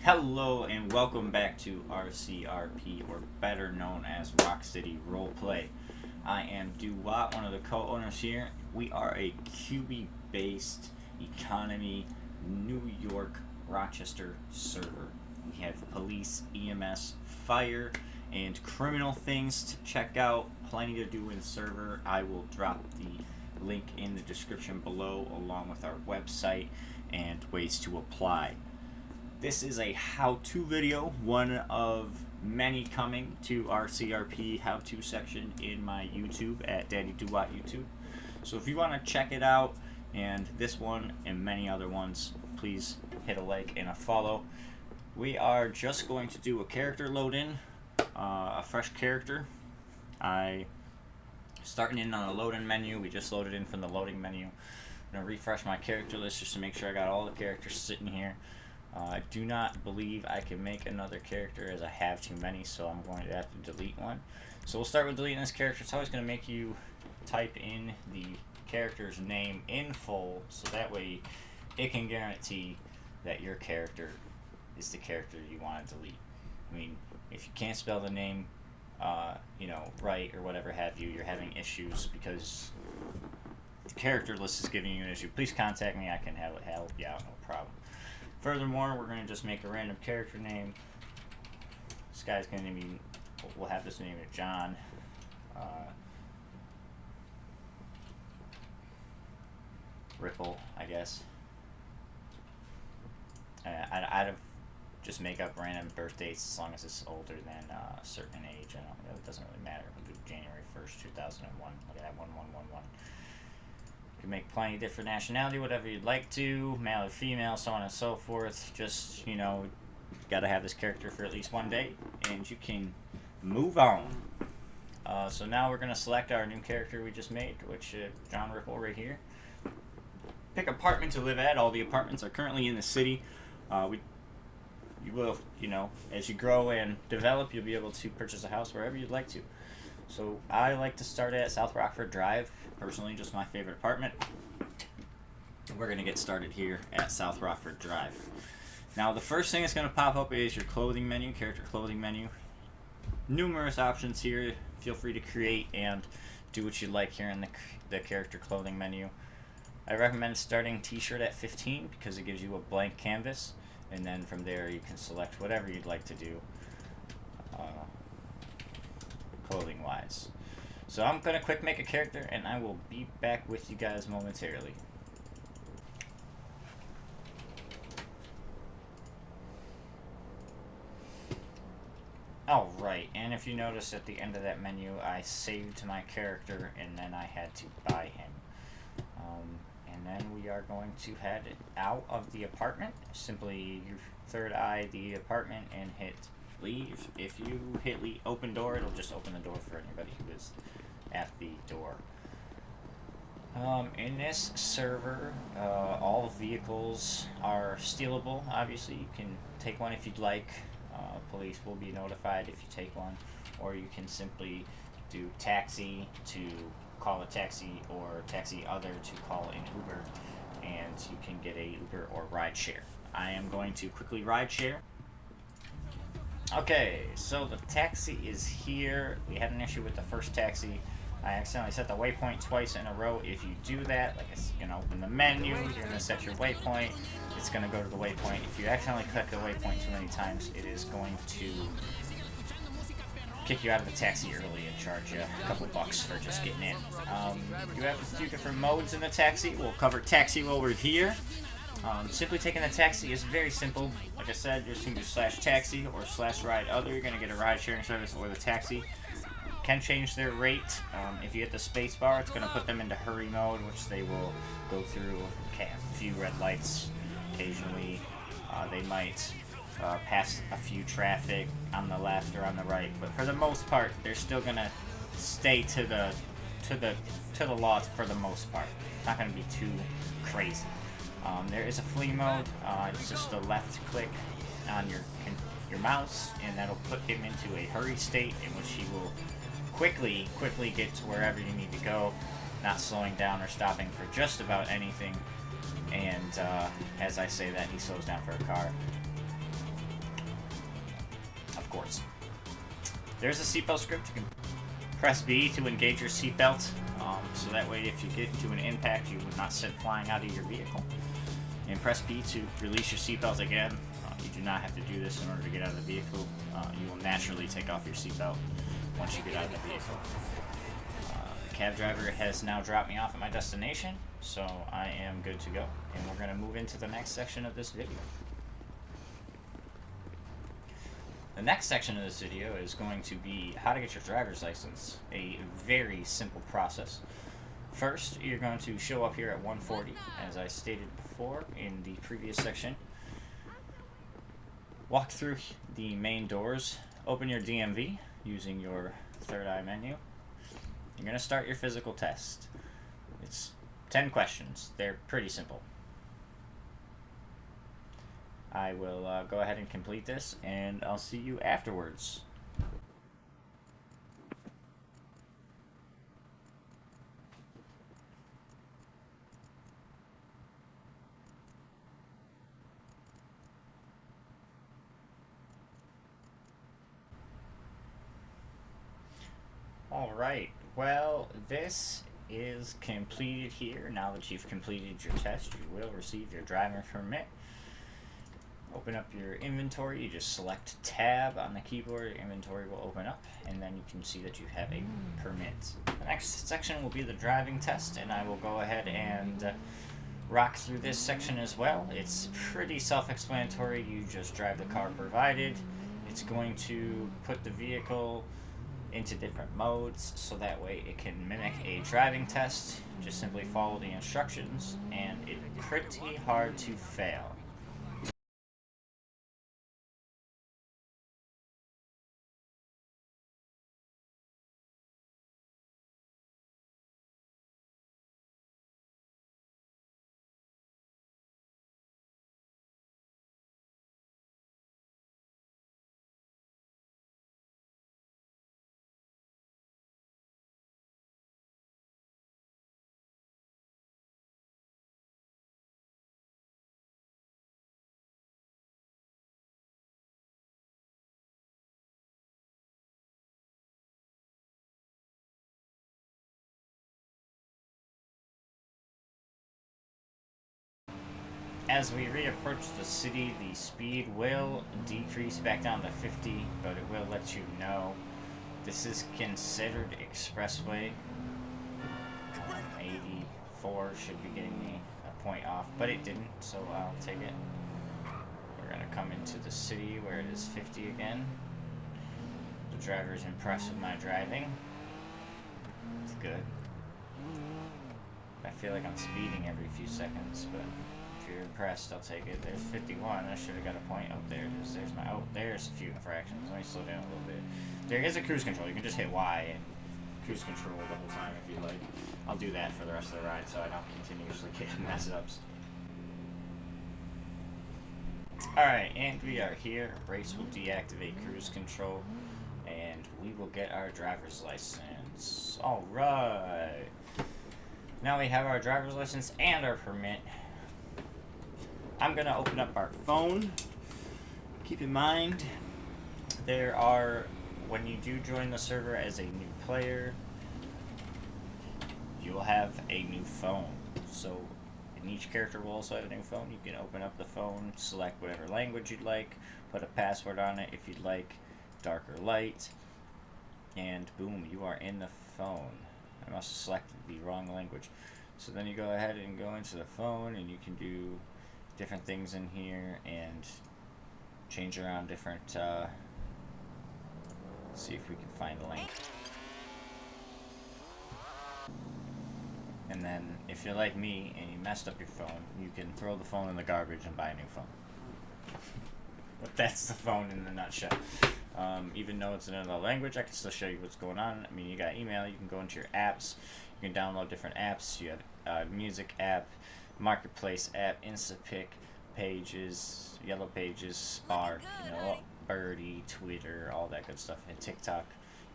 Hello and welcome back to RCRP, or better known as Roc City Role. I am Duwat, one of the co-owners here. We are a QB-based economy New York Rochester server. We have police, EMS, fire, and criminal things to check out. Plenty to do in the server. I will drop the link in the description below, along with our website and ways to apply. This is a how-to video, one of many coming to our CRP how-to section in my YouTube at Daddy Duwat YouTube. So if you want to check it out, and this one and many other ones, please hit a like and a follow. We are just going to do a character load-in, a fresh character. Starting in on the load-in menu. We just loaded in from the loading menu. I'm going to refresh my character list just to make sure I got all the characters sitting here. I do not believe I can make another character, as I have too many, so I'm going to have to delete one. So we'll start with deleting this character. It's always going to make you type in the character's name in full, so that way it can guarantee that your character is the character you want to delete. I mean, if you can't spell the name, right or whatever have you, you're having issues because the character list is giving you an issue. Please contact me. I can help you out, no problem. Furthermore, we're going to just make a random character name. This guy's going to be, we'll have this name of John. Ripple, I guess. I'd just make up random birth dates as long as it's older than a certain age. It doesn't really matter. We'll do January 1st, 2001. Look at that, 1111. You can make plenty of different nationality, whatever you'd like to, male or female, so on and so forth. Just, gotta have this character for at least one day, and you can move on. So now we're gonna select our new character we just made, which John Ripple right here. Pick apartment to live at. All the apartments are currently in the city. You will, as you grow and develop, you'll be able to purchase a house wherever you'd like to. So I like to start at South Rockford Drive, personally, just my favorite apartment. We're going to get started here at South Rockford Drive. Now the first thing that's going to pop up is your clothing menu, character clothing menu. Numerous options here. Feel free to create and do what you like here in the character clothing menu. I recommend starting t-shirt at 15 because it gives you a blank canvas, and then from there you can select whatever you'd like to do clothing wise. So I'm going to quick make a character, and I will be back with you guys momentarily. Alright, and if you notice at the end of that menu, I saved my character and then I had to buy him. And then we are going to head out of the apartment. Simply you third eye the apartment and hit leave. If you hit open door, it'll just open the door for anybody who is at the door. In this server, all vehicles are stealable. Obviously, you can take one if you'd like. Police will be notified if you take one, or you can simply do taxi to call a taxi, or taxi other to call an Uber, and you can get a Uber or ride share. I am going to quickly ride share. Okay, so the taxi is here. We had an issue with the first taxi. I accidentally set the waypoint twice in a row. If you do that, like it's gonna open the menu, you're gonna set your waypoint, it's gonna go to the waypoint. If you accidentally click the waypoint too many times, it is going to kick you out of the taxi early and charge you a couple bucks for just getting in. You have a few different modes in the taxi. We'll cover taxi while we're here. Simply taking the taxi is very simple. Like I said, you're just going to do /taxi or /ride other. You're going to get a ride sharing service or the taxi. Can change their rate. If you hit the space bar, it's going to put them into hurry mode, which they will go through a few red lights occasionally. They might pass a few traffic on the left or on the right, but for the most part, they're still gonna stay to the laws for the most part. It's not gonna be too crazy. There is a flee mode. It's just a left click on your mouse, and that'll put him into a hurry state in which he will quickly get to wherever you need to go, not slowing down or stopping for just about anything. And as I say that, he slows down for a car. course. There's a seatbelt script. You can press B to engage your seatbelt, so that way if you get into an impact, you would not send flying out of your vehicle. And press B to release your seatbelt again. You do not have to do this in order to get out of the vehicle. You will naturally take off your seatbelt once you get out of the vehicle. The cab driver has now dropped me off at my destination, so I am good to go. And we're going to move into the next section of this video. The next section of this video is going to be how to get your driver's license. A very simple process. First, you're going to show up here at 140, as I stated before in the previous section. Walk through the main doors, open your DMV using your third eye menu. You're going to start your physical test. It's 10 questions. They're pretty simple. I will go ahead and complete this, and I'll see you afterwards. Alright, well, this is completed here. Now that you've completed your test, you will receive your driving permit. Open up your inventory. You just select tab on the keyboard. Your inventory will open up, and then you can see that you have a permit. The next section will be the driving test, and I will go ahead and rock through this section as well. It's pretty self-explanatory. You just drive the car provided. It's going to put the vehicle into different modes so that way it can mimic a driving test. Just simply follow the instructions, and it's pretty hard to fail. As we reapproach the city, the speed will decrease back down to 50, but it will let you know this is considered expressway. 84 should be getting me a point off, but it didn't, so I'll take it. We're going to come into the city where it is 50 again. The driver's impressed with my driving. It's good. I feel like I'm speeding every few seconds, but if you're impressed, I'll take it. There's 51. I should have got a point. Oh, there it is. There's my... Oh, there's a few infractions. Let me slow down a little bit. There is a cruise control. You can just hit Y and cruise control the whole time if you'd like. I'll do that for the rest of the ride so I don't continuously get mess ups. Alright, and we are here. Race will deactivate cruise control, and we will get our driver's license. Alright. Now we have our driver's license and our permit. I'm going to open up our phone. Keep in mind, there are, when you do join the server as a new player, you will have a new phone. So, and each character will also have a new phone. You can open up the phone, select whatever language you'd like, put a password on it if you'd like, dark or light, and boom, you are in the phone. I must have selected the wrong language. So then you go ahead and go into the phone, and you can do different things in here and change around different, see if we can find a link. And then if you're like me and you messed up your phone, you can throw the phone in the garbage and buy a new phone. But that's the phone in a nutshell. Even though it's in another language, I can still show you what's going on. I mean, you got email, you can go into your apps, you can download different apps. You have music app, marketplace app, Instapic, Pages, Yellow Pages, Spark, you know, Birdie, Twitter, all that good stuff, and TikTok.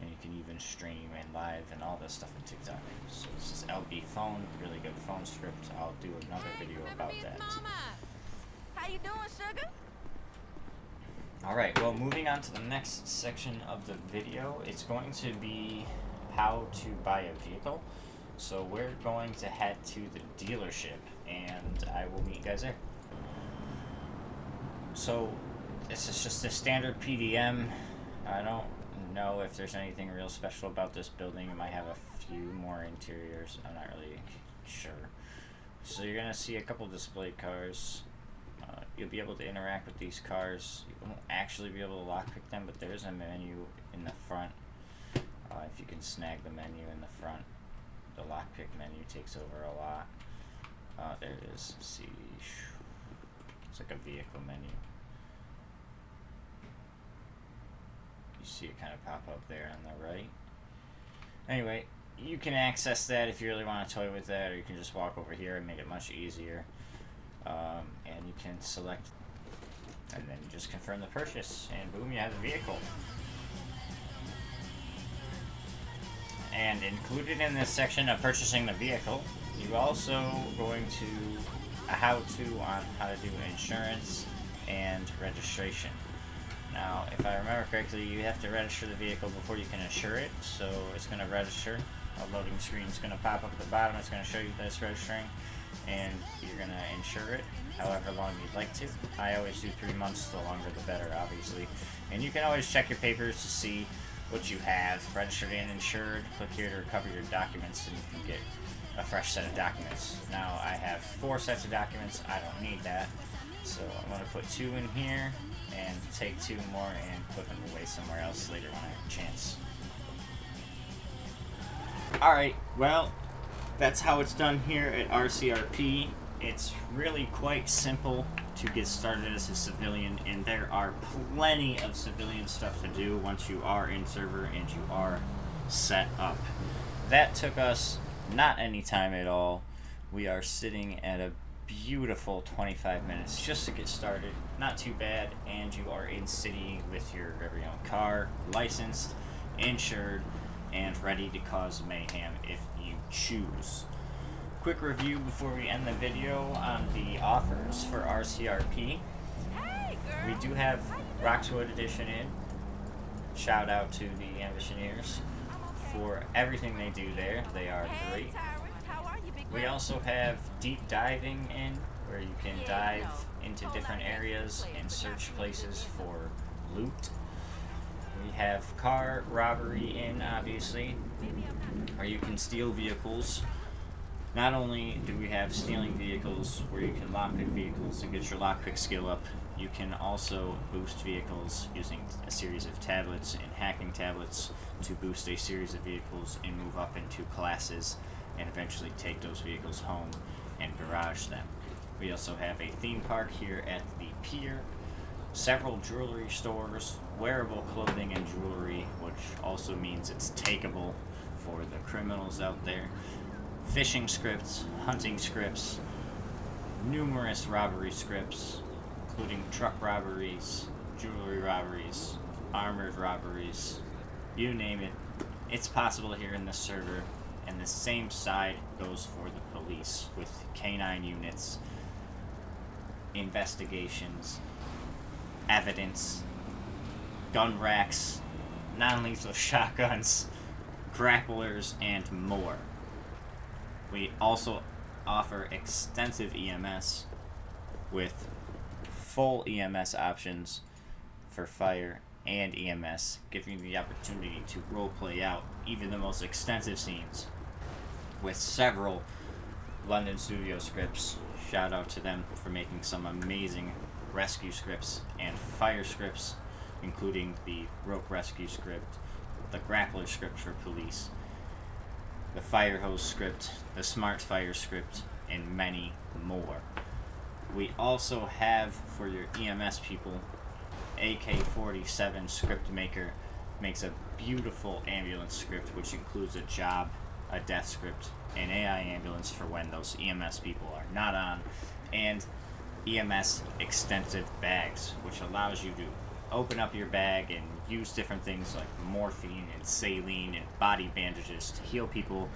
And you can even stream and live and all this stuff in TikTok. So this is LB Phone, really good phone script. I'll do another video about that. Mama. How you doing, sugar? Alright, well, moving on to the next section of the video, it's going to be how to buy a vehicle. So we're going to head to the dealership, and I will meet you guys there. So this is just a standard PDM. I don't know if there's anything real special about this building. It might have a few more interiors. I'm not really sure. So you're going to see a couple displayed cars. You'll be able to interact with these cars. You won't actually be able to lockpick them, but there's a menu in the front. If you can snag the menu in the front, the lockpick menu takes over a lot. There it is. Let's see, it's like a vehicle menu. You see it kind of pop up there on the right. Anyway, you can access that if you really want to toy with that, or you can just walk over here and make it much easier. And you can select, and then you just confirm the purchase, and boom, you have the vehicle. And included in this section of purchasing the vehicle, you're also going to a how-to on how to do insurance and registration. Now, if I remember correctly, you have to register the vehicle before you can insure it, so it's going to register. A loading screen is going to pop up at the bottom. It's going to show you that it's registering, and you're going to insure it however long you'd like to. I always do 3 months, the longer the better, obviously. And you can always check your papers to see what you have registered and insured. Click here to recover your documents, and you can get a fresh set of documents. Now, I have 4 sets of documents. I don't need that, so I'm going to put 2 in here and take 2 more and put them away somewhere else later when I have a chance. Alright, well, that's how it's done here at RCRP. It's really quite simple to get started as a civilian, and there are plenty of civilian stuff to do once you are in server and you are set up. That took us not any time at all. We are sitting at a beautiful 25 minutes just to get started. Not too bad, and you are in city with your very own car, licensed, insured, and ready to cause mayhem if you choose. Quick review before we end the video on the offers for RCRP. We do have Roxwood Edition in. Shout out to the Ambitioneers for everything they do there. They are great. We also have deep diving in, where you can dive into different areas and search places for loot. We have car robbery in, obviously, where you can steal vehicles. Not only do we have stealing vehicles where you can lockpick vehicles and get your lockpick skill up, you can also boost vehicles using a series of tablets and hacking tablets to boost a series of vehicles and move up into classes and eventually take those vehicles home and garage them. We also have a theme park here at the pier, several jewelry stores, wearable clothing and jewelry, which also means it's takeable for the criminals out there, fishing scripts, hunting scripts, numerous robbery scripts, including truck robberies, jewelry robberies, armored robberies, you name it. It's possible here in this server, and the same side goes for the police with canine units, investigations, evidence, gun racks, non-lethal shotguns, grapplers, and more. We also offer extensive EMS with full EMS options for fire and EMS, giving you the opportunity to roleplay out even the most extensive scenes with several London studio scripts. Shout out to them for making some amazing rescue scripts and fire scripts, including the rope rescue script, the grappler script for police, the fire hose script, the smart fire script, and many more. We also have, for your EMS people, AK-47 Script Maker makes a beautiful ambulance script, which includes a job, a death script, an AI ambulance for when those EMS people are not on, and EMS extensive bags, which allows you to open up your bag and use different things like morphine and saline and body bandages to heal people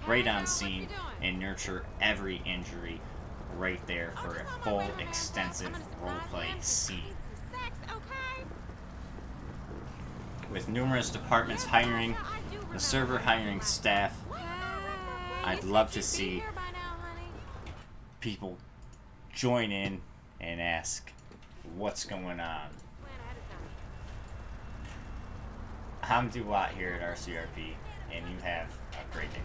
right on scene and nurture every injury right there for a full extensive roleplay scene. with numerous departments hiring, the server hiring staff, I'd love to see people join in and ask what's going on. I'm Duwat here at RCRP, and you have a great day.